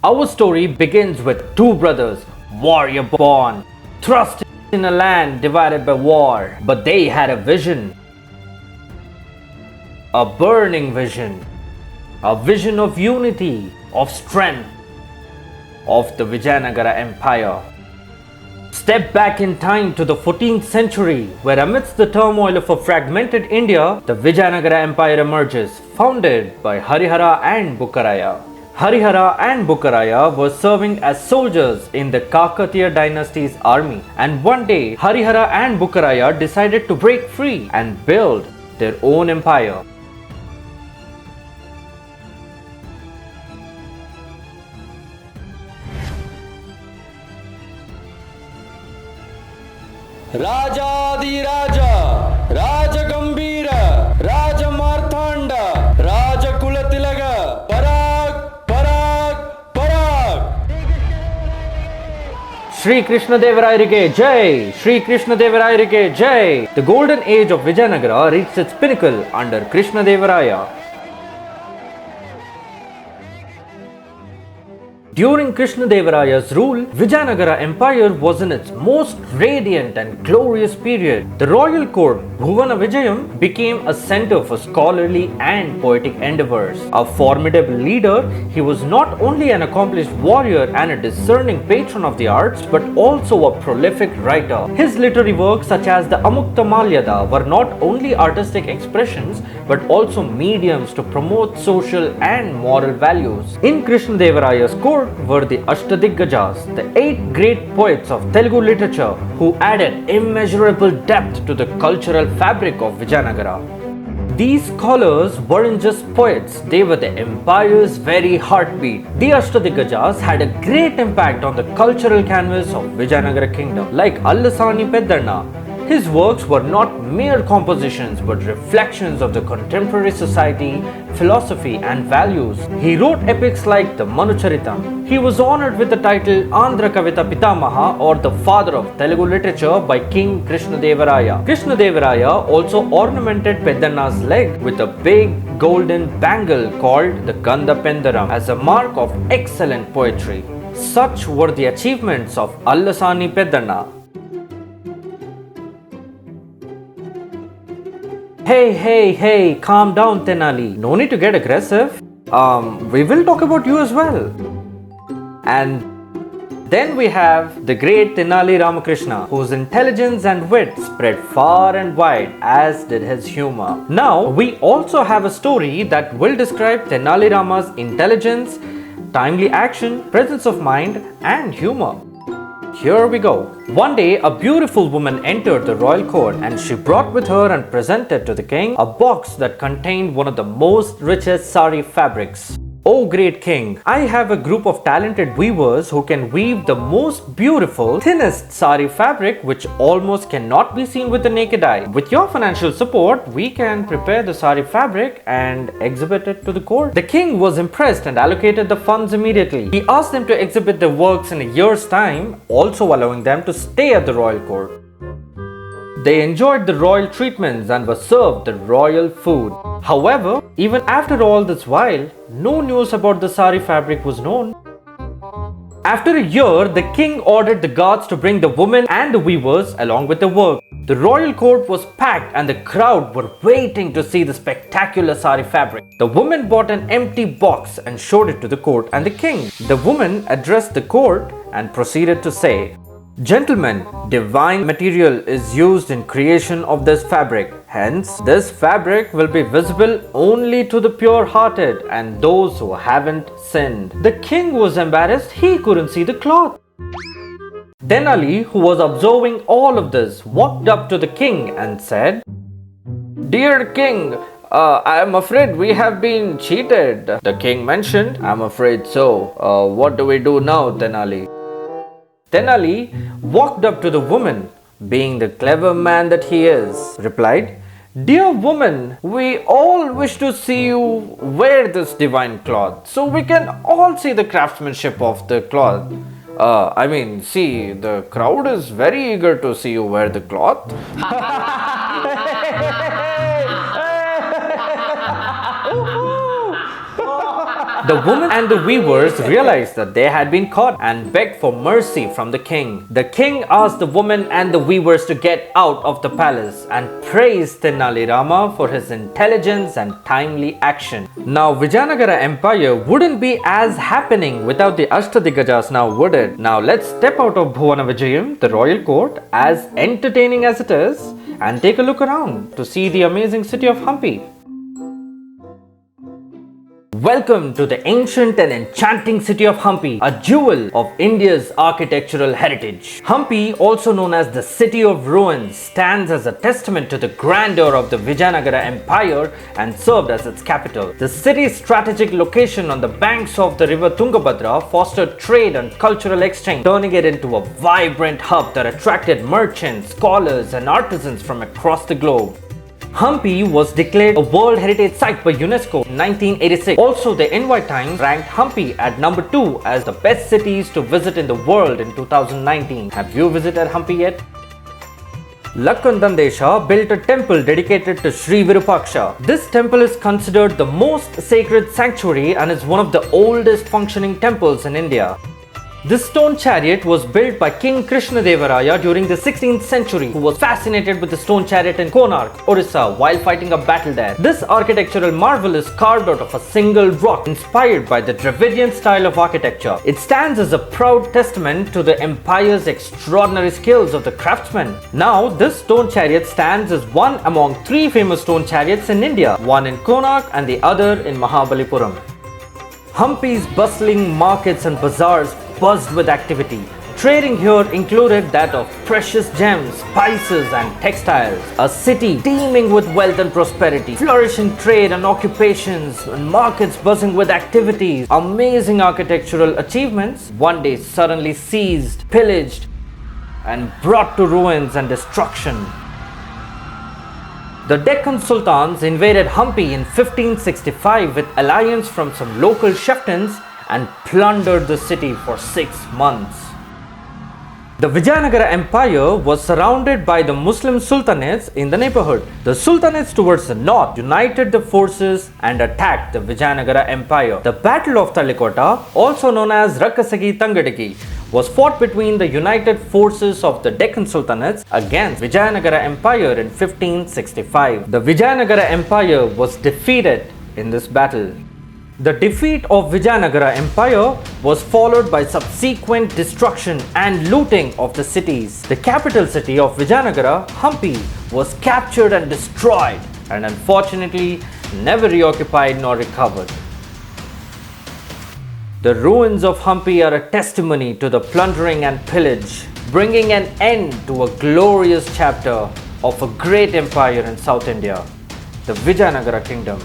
Our story begins with two brothers, warrior born, thrust in a land divided by war. But they had a vision, a burning vision, a vision of unity, of strength, of the Vijayanagara Empire. Step back in time to the 14th century, where amidst the turmoil of a fragmented India, the Vijayanagara Empire emerges, founded by Harihara and Bukka. Harihara and Bukka were serving as soldiers in the Kakatiya dynasty's army, and one day Harihara and Bukka decided to break free and build their own empire. Rajadiraja, Rajagambira, Rajamarthanda, Rajakulatilaga, Parag, Parag, Parag. Shri Krishna Devaraya ke Jai! Shri Krishna Devaraya ke Jai! The golden age of Vijayanagara reached its pinnacle under Krishna Devaraya. During Krishna Devaraya's rule, Vijayanagara Empire was in its most radiant and glorious period. The royal court, Bhuvana Vijayam, became a center for scholarly and poetic endeavors. A formidable leader, he was not only an accomplished warrior and a discerning patron of the arts, but also a prolific writer. His literary works such as the Amukta Malyada were not only artistic expressions, but also mediums to promote social and moral values. In Krishna Devaraya's court were the Ashta Diggajas, the 8 great poets of Telugu literature who added immeasurable depth to the cultural fabric of Vijayanagara. These scholars weren't just poets, they were the empire's very heartbeat. The Ashta Diggajas had a great impact on the cultural canvas of Vijayanagara kingdom. Like Allasani Peddanna, his works were not mere compositions but reflections of the contemporary society, philosophy and values. He wrote epics like the Manucharitam. He was honored with the title Andhra Kavita Pitamaha, or the father of Telugu literature, by King Krishna Devaraya. Krishna Devaraya also ornamented Peddanna's leg with a big golden bangle called the Ganda Pendaram as a mark of excellent poetry. Such were the achievements of Allasani Peddanna. Hey, calm down, Tenali. No need to get aggressive. We will talk about you as well. And then we have the great Tenali Ramakrishna, whose intelligence and wit spread far and wide, as did his humor. Now, we also have a story that will describe Tenali Rama's intelligence, timely action, presence of mind, and humor. Here we go. One day, a beautiful woman entered the royal court, and she brought with her and presented to the king a box that contained one of the most richest sari fabrics. Oh great king, I have a group of talented weavers who can weave the most beautiful, thinnest sari fabric which almost cannot be seen with the naked eye. With your financial support, we can prepare the sari fabric and exhibit it to the court. The king was impressed and allocated the funds immediately. He asked them to exhibit their works in a year's time, also allowing them to stay at the royal court. They enjoyed the royal treatments and were served the royal food. However, even after all this while, no news about the sari fabric was known. After a year, the king ordered the guards to bring the women and the weavers along with the work. The royal court was packed and the crowd were waiting to see the spectacular sari fabric. The woman bought an empty box and showed it to the court and the king. The woman addressed the court and proceeded to say, "Gentlemen, divine material is used in creation of this fabric. Hence, this fabric will be visible only to the pure-hearted and those who haven't sinned." The king was embarrassed. He couldn't see the cloth. Tenali, who was observing all of this, walked up to the king and said, "Dear king, I am afraid we have been cheated." The king mentioned, "I'm afraid so. What do we do now, Tenali?" Tenali walked up to the woman, being the clever man that he is, replied, "Dear woman, we all wish to see you wear this divine cloth, so we can all see the craftsmanship of the cloth. See, the crowd is very eager to see you wear the cloth." The women and the weavers realized that they had been caught and begged for mercy from the king. The king asked the women and the weavers to get out of the palace and praised Tenali Rama for his intelligence and timely action. Now Vijayanagara Empire wouldn't be as happening without the Ashta Diggajas now, would it? Now let's step out of Bhuvana Vijayam, the royal court, as entertaining as it is, and take a look around to see the amazing city of Hampi. Welcome to the ancient and enchanting city of Hampi, a jewel of India's architectural heritage. Hampi, also known as the City of Ruins, stands as a testament to the grandeur of the Vijayanagara Empire and served as its capital. The city's strategic location on the banks of the river Tungabhadra fostered trade and cultural exchange, turning it into a vibrant hub that attracted merchants, scholars, and artisans from across the globe. Hampi was declared a World Heritage Site by UNESCO in 1986. Also, the NY Times ranked Hampi at number 2 as the best cities to visit in the world in 2019. Have you visited Hampi yet? Lakkandandesha built a temple dedicated to Sri Virupaksha. This temple is considered the most sacred sanctuary and is one of the oldest functioning temples in India. This stone chariot was built by King Krishna Devaraya during the 16th century, who was fascinated with the stone chariot in Konark, Orissa, while fighting a battle there. This architectural marvel is carved out of a single rock, inspired by the Dravidian style of architecture. It stands as a proud testament to the empire's extraordinary skills of the craftsmen. Now, this stone chariot stands as one among 3 famous stone chariots in India, one in Konark and the other in Mahabalipuram. Hampi's bustling markets and bazaars buzzed with activity. Trading here included that of precious gems, spices and textiles. A city teeming with wealth and prosperity, flourishing trade and occupations, and markets buzzing with activities. Amazing architectural achievements one day suddenly seized, pillaged, and brought to ruins and destruction. The Deccan Sultans invaded Hampi in 1565 with alliance from some local chieftains and plundered the city for 6 months. The Vijayanagara Empire was surrounded by the Muslim sultanates in the neighborhood. The sultanates towards the north united the forces and attacked the Vijayanagara Empire. The Battle of Talikota, also known as Rakkasagi Tangadiki, was fought between the united forces of the Deccan Sultanates against Vijayanagara Empire in 1565. The Vijayanagara Empire was defeated in this battle. The defeat of Vijayanagara Empire was followed by subsequent destruction and looting of the cities. The capital city of Vijayanagara, Hampi, was captured and destroyed and unfortunately never reoccupied nor recovered. The ruins of Hampi are a testimony to the plundering and pillage, bringing an end to a glorious chapter of a great empire in South India, the Vijayanagara Kingdom.